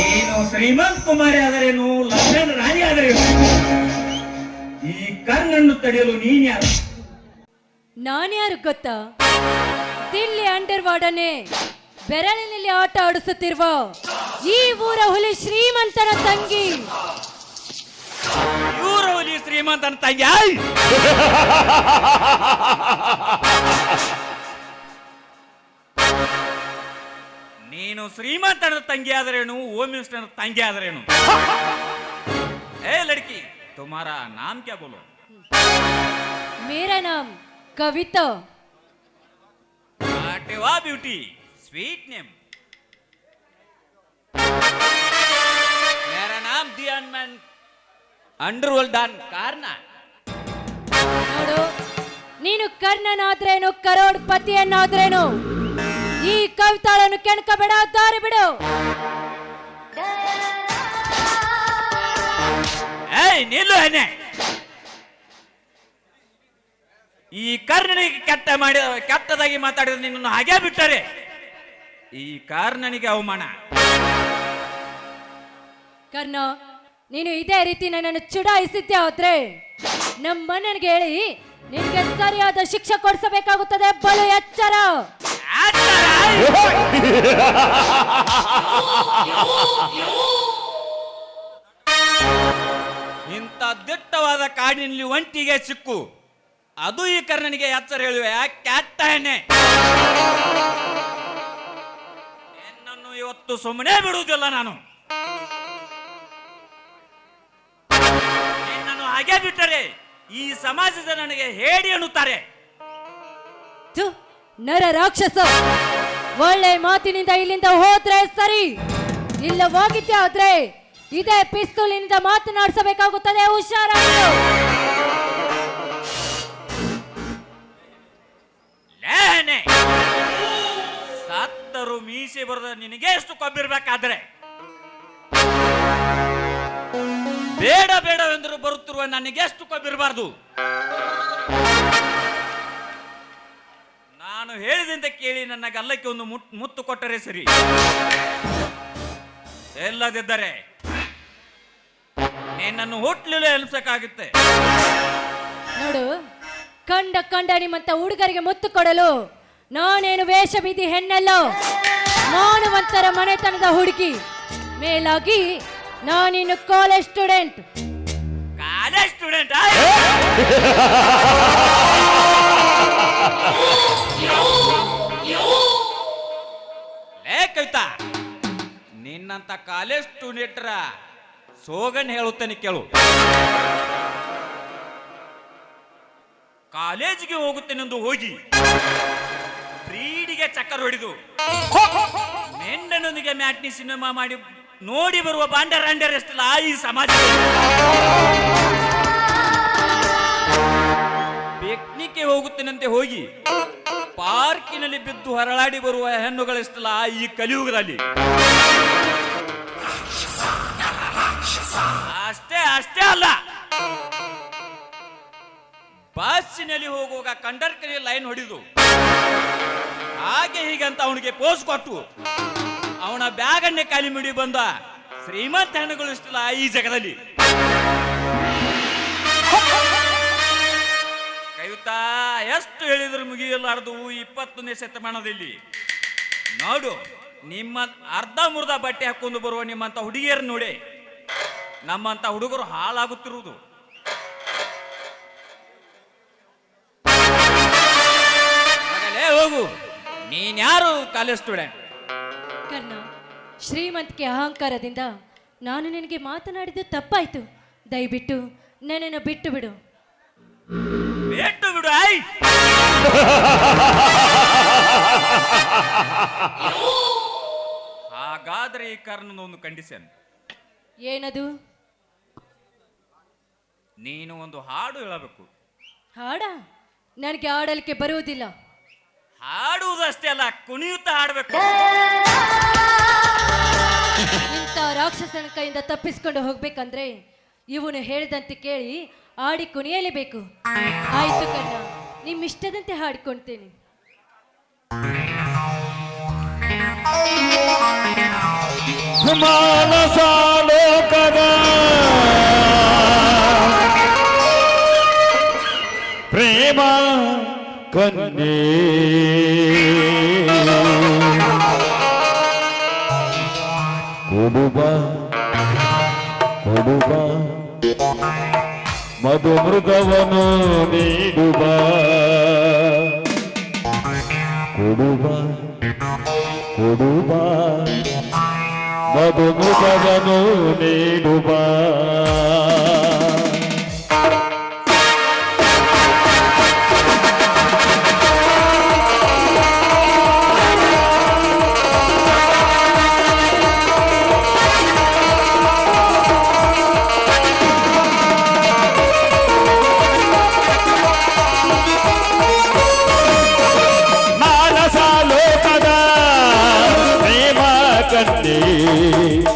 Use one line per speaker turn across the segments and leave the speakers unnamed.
ನೀನು ಶ್ರೀಮಂತ್ ಕುಮಾರಿ ಆದರೇನು, ಲಂಡನ್ ರಾಣಿ ಆದರೇನು, ಈ ಕರ್ಣನ್ನು ತಡೆಯಲು ನೀನ್ಯಾರು?
ನಾನ್ಯಾರು ಗೊತ್ತಾ? ದಿಲ್ಲಿ ಅಂಡರ್ ವಾರ್ಡನೆ ಬೆರಳಿನಲ್ಲಿ ಆಟ ಆಡಿಸುತ್ತಿರುವ ಈ ಊರ ಹುಲಿ ಶ್ರೀಮಂತನ ತಂಗಿ.
ಊರ ಹುಲಿ ಶ್ರೀಮಂತನ ತಂಗಿ? ನೀನು ಶ್ರೀಮಂತನ ತಂಗಿ ಆದರೇನು, ಹೋಮ್ ಮಿನಿಸ್ಟರ್ ತಂಗಿ ಆದರೇನು? ಏ ಲड़की, तुम्हारा नाम क्या बोलो?
मेरा नाम कविता.
वाह ब्यूटी, स्वीट नेम. मेरा नाम दियान मैन अंडरवर्ल्ड डॉन ಕಾರ್ನ.
ನೋಡು, ನೀನು ಕರ್ಣನಾದ್ರೇನು ಕರೋಡ್ಪತಿಯನ್ನಾದ್ರೇನು ಈ ಕವಿತಾಳನ್ನು ಕೆಣಕಬೇಡ, ದಾರಿ ಬಿಡು.
ಏಯ್ ನಿಲ್ಲು ಹೆಣ್ಣೆ. ಈ ಕರ್ಣನಿಗೆ ಕೆಟ್ಟದಾಗಿ ಮಾತಾಡಿದ್ರೆ ನಿನ್ನನ್ನು ಹಾಗೆ ಬಿಟ್ಟರೆ ಈ ಕರ್ಣನಿಗೆ ಅವಮಾನ.
ಕರ್ಣ, ನೀನು ಇದೇ ರೀತಿ ನನ್ನನ್ನು ಚುಡಾಯಿಸಿದ್ದೆ ಹೋದ್ರೆ ನಮ್ಮಣ್ಣನಿಗೆ ಹೇಳಿ ನಿನಗೆ ಸರಿಯಾದ ಶಿಕ್ಷೆ ಕೊಡಿಸಬೇಕಾಗುತ್ತದೆ. ಬಲು ಎಚ್ಚರ.
ಇಂಥ ದಿಟ್ಟವಾದ ಕಾಡಿನಲ್ಲಿ ಒಂಟಿಗೆ ಸಿಕ್ಕು, ಅದು ಈ ಕರ್ಣನಿಗೆ ಎಚ್ಚರ ಹೇಳುವೆ. ಕೆಟ್ಟ ಹೆಣ್ಣೆ, ನಿನ್ನನ್ನು ಇವತ್ತು ಸುಮ್ಮನೆ ಬಿಡುವುದಿಲ್ಲ ನಾನು. ನಿನ್ನನ್ನು ಹಾಗೆ ಬಿಟ್ಟರೆ ಈ ಸಮಾಜದ ನನಗೆ ಹೇಡಿ ಅನ್ನುತ್ತಾರೆ.
ನರ ರಾಕ್ಷಸ, ಒಳ್ಳೆ ಮಾತಿನಿಂದ ಇಲ್ಲಿಂದ ಹೋದ್ರೆ ಸರಿ, ಇಲ್ಲ ಹೋಗಿದ್ದೆ ಆದ್ರೆ ಇದೇ ಪಿಸ್ತೂಲಿನಿಂದ ಮಾತನಾಡಿಸಬೇಕಾಗುತ್ತದೆ. ಹುಷಾರಾಗಿರು.
ಸತ್ತರು ಮೀಸೆ ಬರದ ನಿನಗೆ ಎಷ್ಟು ಕೊಬ್ಬಿರ್ಬೇಕಾದ್ರೆ ಬೇಡ ಬೇಡವೆಂದರೂ ಬರುತ್ತಿರುವ ನನಗೆ ಎಷ್ಟು ಕೊಬ್ಬಿರಬಾರ್ದು. ನಾನು ಹೇಳಿದಂತೆ ಕೇಳಿ ನನ್ನ ಗಲ್ಲಕ್ಕೆ ಒಂದು ಮುತ್ತು ಕೊಟ್ಟರೆ ಸರಿ, ಎಲ್ಲದಿದ್ದರೆ ನಿನ್ನನ್ನು ಹೋಟ್ಲಿಲ್ಲ ಎನಿಸಕ್ಕಾಗುತ್ತೆ.
ನೋಡು, ಕಂಡ ನಿಮ್ಮಂತ ಹುಡುಗರಿಗೆ ಮುತ್ತು ಕೊಡಲು ನಾನೇನು ವೇಷ ಬೀದಿ ಹೆಣ್ಣಲ್ಲ, ಮಾನವಂತರ ಮನೆತನದ ಹುಡುಗಿ. ಮೇಲಾಗಿ ನಾನಿನ್ನು ಕಾಲೇಜ್ ಸ್ಟೂಡೆಂಟ್.
College student? ಲೇ ಕವಿತಾ, ನಿನ್ನಂತ ಕಾಲೇಜ್ ಸ್ಟೂಡೆಂಟ್ರ ಸೋಗನ್ ಹೇಳುತ್ತೇನೆ ಕೇಳು. ಕಾಲೇಜಿಗೆ ಹೋಗುತ್ತೇನೆಂದು ಹೋಗಿ ಫ್ರೀಡಿಗೆ ಚಕ್ಕರ್ ಹೊಡೆದು ಮೆಂಡನೊಂದಿಗೆ ಮ್ಯಾಟ್ನಿ ಸಿನಿಮಾ ಮಾಡಿ ನೋಡಿ ಬರುವ ಬಾಂಡರ್ ಎಷ್ಟಲ್ಲ ಈ ಸಮಾಜ. ಪಿಕ್ನಿಕ್ಗೆ ಹೋಗುತ್ತೇನಂತೆ ಹೋಗಿ ಪಾರ್ಕಿನಲ್ಲಿ ಬಿದ್ದು ಹೊರಳಾಡಿ ಬರುವ ಹೆಣ್ಣುಗಳೆಷ್ಟಲ್ಲ ಈ ಕಲಿಯುಗದಲ್ಲಿ. ಅಷ್ಟೇ ಅಲ್ಲ, ಬಸ್ಸಿನಲ್ಲಿ ಹೋಗುವಾಗ ಕಂಡಕ್ಟರ್ ಲೈನ್ ಹೊಡೆದು ಹಾಗೆ ಹೀಗಂತ ಅವನಿಗೆ ಪೋಸ್ ಕೊಟ್ಟು ಅವನ ಬ್ಯಾಗ್ ಅನ್ನೇ ಖಾಲಿ ಮುಡಿ ಬಂದ ಶ್ರೀಮಂತ ಹೆಣ್ಣುಗಳು ಇಷ್ಟಲ್ಲ ಈ ಜಗದಲ್ಲಿ. ಕವಿತಾ, ಎಷ್ಟು ಹೇಳಿದ್ರು ಮುಗಿಯಲಾರದು 21ನೇ ಶತಮಾನದಲ್ಲಿ. ನೋಡು, ನಿಮ್ಮ ಅರ್ಧ ಮುರ್ಧ ಬಟ್ಟೆ ಹಾಕೊಂಡು ಬರುವ ನಿಮ್ಮಂತ ಹುಡುಗಿಯರು ನೋಡಿ ನಮ್ಮಂತ ಹುಡುಗರು ಹಾಳಾಗುತ್ತಿರುವುದು. ಹೋಗು, ನೀನ್ಯಾರು ಕಾಲೇಜ್ ಸ್ಟೂಡೆಂಟ್?
ಕರ್ಣ, ಶ್ರೀಮಂತಿಕೆ ಅಹಂಕಾರದಿಂದ ನಾನು ನಿನಗೆ ಮಾತನಾಡಿದ್ದು ತಪ್ಪಾಯ್ತು. ದಯವಿಟ್ಟು ನನ್ನನ್ನು ಬಿಟ್ಟು ಬಿಡು.
ಬಿಟ್ಟು ಬಿಡು. ಹಾಗಾದ್ರೆ ಈ ಕಾರಣದ ಒಂದು ಕಂಡೀಷನ್.
ಏನದು?
ನೀನು ಒಂದು ಹಾಡು ಹೇಳಬೇಕು.
ಹಾಡ? ನನಗೆ ಹಾಡಲಿಕ್ಕೆ ಬರುವುದಿಲ್ಲ.
ಹಾಡುವುದಷ್ಟೇ ಅಲ್ಲ, ಕುಣಿಯುತ್ತಾ ಹಾಡಬೇಕು.
ಇಂಥ ರಾಕ್ಷಸನ ಕೈಯಿಂದ ತಪ್ಪಿಸ್ಕೊಂಡು ಹೋಗ್ಬೇಕಂದ್ರೆ ಇವನು ಹೇಳಿದಂತೆ ಕೇಳಿ ಆಡಿ ಕುಣಿಯಲೇಬೇಕು. ಆಯ್ತು ಕಣ್ಣ, ನಿಮ್ಮಿಷ್ಟದಂತೆ ಹಾಡಿಕೊಳ್ತೇನೆ.
ಮಾನಸ ಲೋಕದ ಪ್ರೇಮ ಕನ್ಯೆ ಕೊಡುಬ ಕೊಡುಬ ಮಧು ಮೃಗವನು ನೀಡುವ ಕೊಡುಬ ಕೊಡುಬ ಮಧು ಮೃಗವನು ನೀಡುವ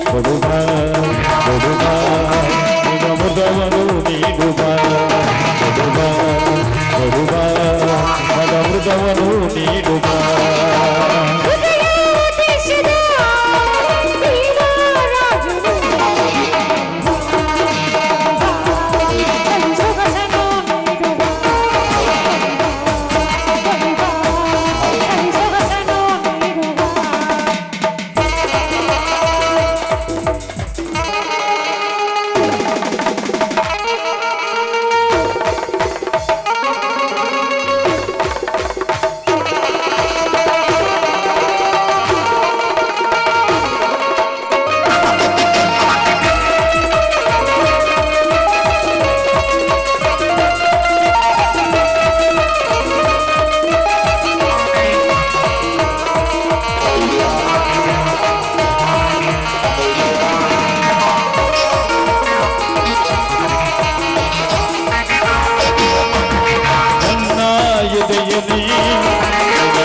ಕೊಡುವ ಕೊಡುವ ಮೃಗವನು ನೀಡುವ ಕೊಡುವ ಕೊಡುವ ಮೃಗವನು ನೀಡುವ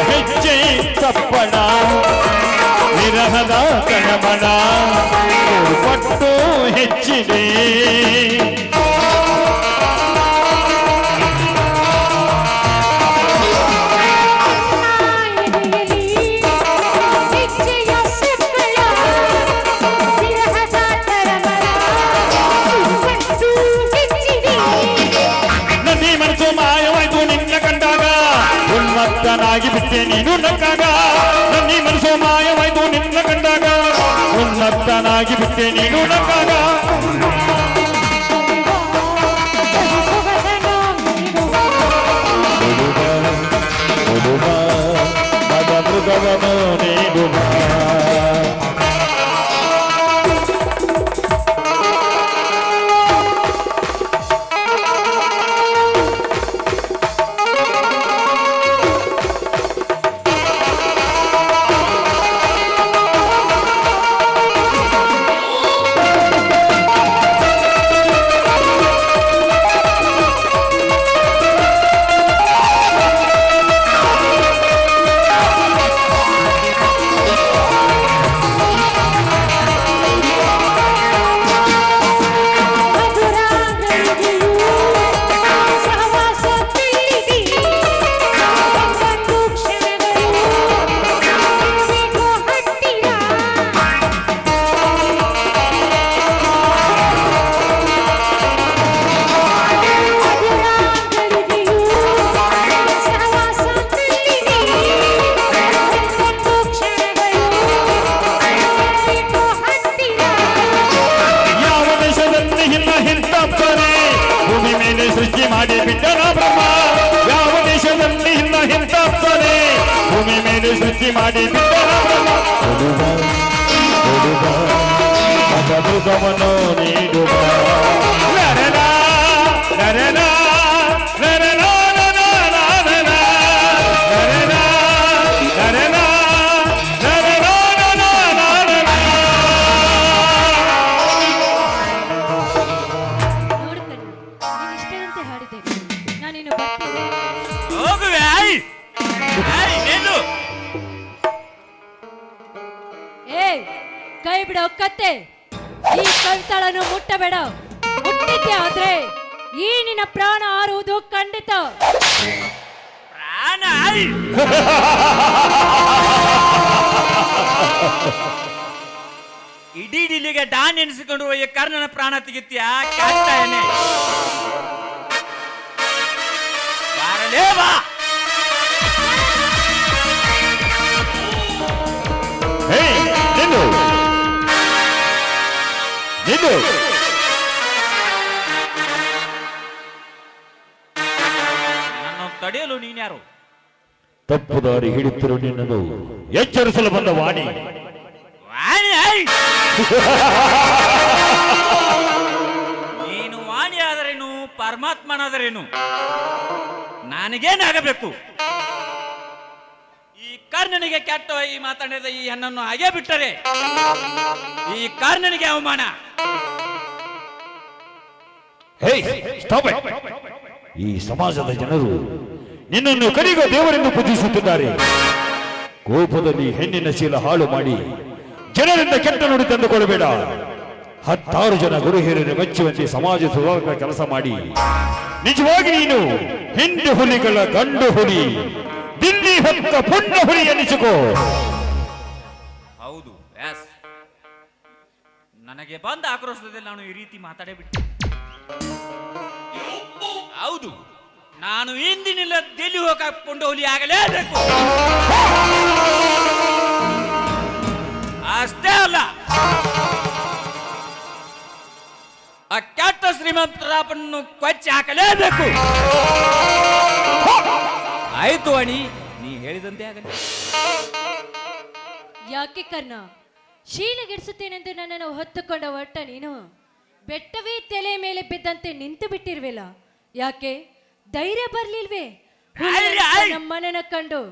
ಹೆಜ್ಜೆ ತಪ್ಪಣ ವಿರಹದ ಕಣಮಣ ಪಟ್ಟು ಹೆಚ್ಚಿದೆ ನನ್ನಿ ಮನಸ್ಸು ಮಾಯವಾಯ್ತು ನಿನ್ನ ಕಂಡಾಗ ಉನ್ಮತ್ತನಾಗಿ ಬಿಟ್ಟೆ ನೀನು ನಕ್ಕಾಗ ನನ್ನಿ ಮನಸ್ಸು ಮಾಯವಾಯ್ತು ನಿನ್ನ ಕಂಡಾಗ ಉನ್ಮತ್ತನಾಗಿ ಬಿಟ್ಟೆ ನೀನು ನಕ್ಕಾಗ ಮೃಗವನು ನೀಡುವ ಸೃಷ್ಟಿ ಮಾಡಿ ಬಿಟ್ಟನ ಬ್ರಹ್ಮ ಯಾವ ದೇಶದಲ್ಲಿ ಇಲ್ಲ ಇಂಥಪ್ಪನೆ ಭೂಮಿ ಮೇಲೆ ಸೃಷ್ಟಿ ಮಾಡಿ ಬಿಟ್ಟನ ಬ್ರಹ್ಮ ಮೃಗವನು ನೀಡುವ ನರನ ನರನ ನರನ
ಕೈ ಬಿಡೋ ಕತ್ತೆ, ಈ ಕವಿತಾಳನ್ನು ಮುಟ್ಟಬೇಡ. ಮುಟ್ಟಿದ್ದೆ ಆದ್ರೆ ಈ ನಿನ್ನ ಪ್ರಾಣ ಹಾರುವುದು ಖಂಡಿತ.
ಪ್ರಾಣ ಇಡೀ ಡಿಲ್ಲಿಗೆ ಡಾನ್ ಎನಿಸಿಕೊಂಡು ಈ ಕರ್ಣನ ಪ್ರಾಣ ತೆಗಿತ್ಯ ಕ್ಯಾಟ ಏನೇ ಬಾರಲೇ ಬಾ.
ಹೇ ನಿಲ್ಲು ನಿಲ್ಲು.
ನನ್ನ ತಡೆಯಲು ನೀನ್ಯಾರು?
ತಪ್ಪು ದಾರಿ ಹಿಡಿತಿರು ನಿನ್ನದು ಎಚ್ಚರಿಸಲು ಬಂದ ವಾಣಿ.
ವಾಣಿ ಐ! ನೀನು ವಾಣಿ ಆದರೇನು ಪರಮಾತ್ಮನಾದರೇನು ನನಗೇನಾಗಬೇಕು? ಈ ಕರ್ಣನಿಗೆ ಕೆಟ್ಟವಾಗಿ ಮಾತಾಡಿದ ಈ ಹೆಣ್ಣನ್ನು ಹಾಗೆ ಬಿಟ್ಟರೆ ಈ ಕರ್ಣನಿಗೆ ಅವಮಾನ.
ಹೇ ಸ್ಟಾಪ್ ಇಟ್. ಈ ಸಮಾಜದ ಜನರು ನಿನ್ನನ್ನು ಕರಿಗ ದೇವರೆಂದು ಪೂಜಿಸುತ್ತಿದ್ದಾರೆ. ಕೋಪದಲ್ಲಿ ಹೆಣ್ಣಿನ ಶೀಲ ಹಾಳು ಮಾಡಿ ಜನರಿಂದ ಕೆಟ್ಟ ನುಡಿ ತಂದುಕೊಳ್ಳಬೇಡ. 10 ಜನ ಗುರು ಹಿರಿಯರು ಮೆಚ್ಚುವಂತೆ ಸಮಾಜ ಸುಧಾರಕ ಕೆಲಸ ಮಾಡಿ ನಿಜವಾಗಿ ನೀನು ಹಿಂಡು ಹುಲಿಗಳ ಗಂಡು ಹುಲಿ, ದಿಲ್ಲಿ ಹೊತ್ತ ಪುಣ್ಯ ಹುಲಿ ಎನಿಸಿಕೋ.
ಹೌದು, ಎಸ್, ನನಗೆ ಬಂದ ಆಕ್ರೋಶದಲ್ಲಿ ನಾನು ಈ ರೀತಿ ಮಾತಾಡೇ ಬಿಟ್ಟೆ. ಹೌದು, ನಾನು ಇಂದಿನಿಂದ ದಿಲ್ಲಿ ಹೋಗಕೊಂಡು ಹುಲಿ ಆಗಲೇಬೇಕು. ಅಷ್ಟೇ ಅಲ್ಲ, ಆ ಕೆಟ್ಟ ಶ್ರೀಮಂತರಾಪನ್ನು ಕೊಚ್ಚಿ ಹಾಕಲೇಬೇಕು. ಆಯ್ತು ಅಣಿ, ನೀ ಹೇಳಿದಂತೆ ಆಗಲಿ.
ಯಾಕೆ ಕರ್ಣ, ಶೀಲಗಿಡಿಸುತ್ತೇನೆಂದು ನನ್ನನ್ನು ಹೊತ್ತುಕೊಂಡ ಒಟ್ಟ ನೀನು ಬೆಟ್ಟವೇ ತಲೆ ಮೇಲೆ ಬಿದ್ದಂತೆ ನಿಂತು ಬಿಟ್ಟಿರ್ವಿಲ್ಲ. ಯಾಕೆ ಧೈರ್ಯ ಬರ್ಲಿಲ್ವೇ ನಮ್ಮನನ ಕಂಡು?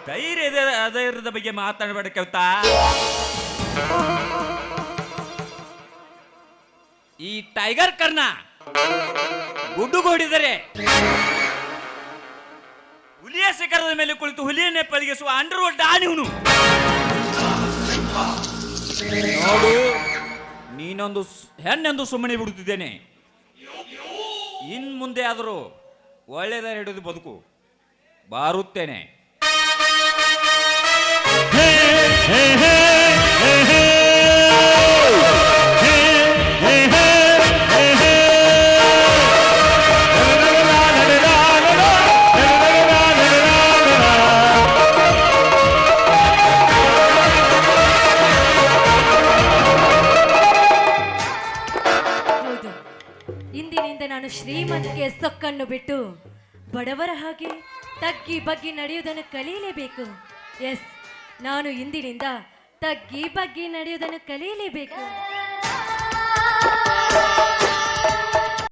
ಧೈರ್ಯದ ಬಗ್ಗೆ ಮಾತಾಡಬೇಡ ಕವಿತಾ. ಈ ಟೈಗರ್ ಕರ್ಣ ಗುಡ್ಡುಗೋಡಿದರೆ ಹುಲಿಯ ಶಿಖರದ ಮೇಲೆ ಕುಳಿತು ಹುಲಿಯನ್ನೇ ಪಳಗಿಸುವ ಅಂಡರ್ವುಡ್ ಡಾನಿವನು. ನೋಡು, ನೀನೊಂದು ಹೆಣ್ಣೆಂದು ಸುಮ್ಮನೆ ಬಿಡುತ್ತಿದ್ದೇನೆ. ಇನ್ ಮುಂದೆ ಆದರೂ ಒಳ್ಳೆಯದಾರ ಹಿಡಿದು ಬದುಕು. ಬಾರುತ್ತೇನೆ.
ಹೌದು, ಇಂದಿನಿಂದ ನಾನು ಶ್ರೀಮಂತಿಗೆ ಸೊಕ್ಕನ್ನು ಬಿಟ್ಟು ಬಡವರ ಹಾಗೆ ತಗ್ಗಿ ಬಗ್ಗಿ ನಡೆಯುವುದನ್ನು ಕಲಿಯಲೇಬೇಕು. ಎಸ್, ನಾನು ಇಂದಿನಿಂದ ತಗ್ಗಿ ಬಗ್ಗಿ ನಡೆಯುವುದನ್ನು ಕಲಿಯಲೇಬೇಕು.